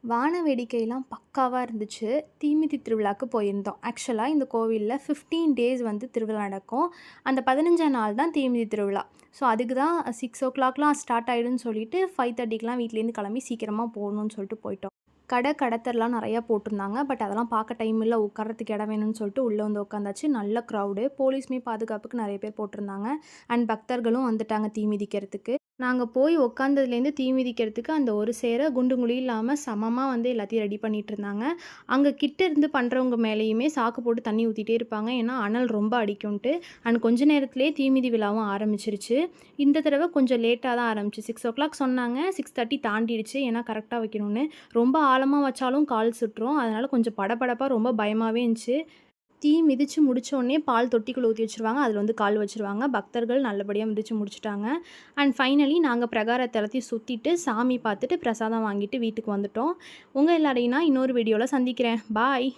வான வேடிக்கைலாம் பக்காவா இருந்துச்சு. தீமிதி திருவிழாக்கு போயிருந்தோம். ஆக்சுவலா இந்த கோவில்ல 15 டேஸ் வந்து திருவிழா நடக்கும். அந்த 15ஆம் நாள் தான் தீமிதி திருவிழா. ஸோ அதுக்கு தான் 6:00லாம் ஸ்டார்ட் ஆயிடும்னு சொல்லிட்டு 5:30க்குலாம் வீட்லேருந்து கிளம்பி சீக்கிரமா போகணும்னு சொல்லிட்டு போயிட்டோம். கடத்தெருலாம் நெறையா போட்டிருந்தாங்க. பட் அதெல்லாம் பார்க்க டைம் இல்ல. உட்கார்றதுக்கு இடம் வேணும்னு சொல்லிட்டு உள்ள வந்து உட்காந்தாச்சு. நல்ல க்ரவுடு. போலீஸுமே பாதுகாப்புக்கு நெறைய பேர் போட்டிருந்தாங்க. அண்ட் பக்தர்களும் வந்துட்டாங்க தீ மிதிக்கிறதுக்கு. நாங்க போய் உட்காந்ததுலேருந்து தீ மிதிக்கிறதுக்கு அந்த ஒரு சேர குண்டு குழி இல்லாம சமமா வந்து எல்லாத்தையும் ரெடி பண்ணிட்டுருந்தாங்க. அங்க கிட்ட இருந்து பண்றவங்க மேலேயுமே சாக்கு போட்டு தண்ணி ஊத்திட்டே இருப்பாங்க. ஏன்னா, அனல் ரொம்ப அடிக்கும்ன்ட்டு. அண்ட் கொஞ்ச நேரத்திலேயே தீமிதி விழாவும் ஆரம்பிச்சிருச்சு. இந்த தடவ கொஞ்சம் லேட்டா தான் ஆரம்பிச்சு. 6:00 சொன்னாங்க. 6:30 தாண்டிடுச்சு. ஏன்னா கரெக்ட்டா வைக்கணும்னு. ரொம்ப ஆழமா வச்சாலும் கால் சுற்றும். அதனால கொஞ்சம் படபடப்பா ரொம்ப பயமாவே இருந்துச்சு. தீ மிதிச்சு முடிச்சோனே பால் தொட்டிக்குள்ள ஊத்தி வச்சுருவாங்க. அதில வந்து கால் வச்சுருவாங்க. பக்தர்கள் நல்லபடியா மிதிச்சு முடிச்சுட்டாங்க. அண்ட் ஃபைனலி நாங்க பிரகாரத்த எல்லாத்தையும் சுத்திட்டு, சாமி பார்த்துட்டு, பிரசாதம் வாங்கிட்டு வீட்டுக்கு வந்துட்டோம். உங்க எல்லாரையும் நான் இன்னொரு வீடியோல சந்திக்கிறேன். பாய்.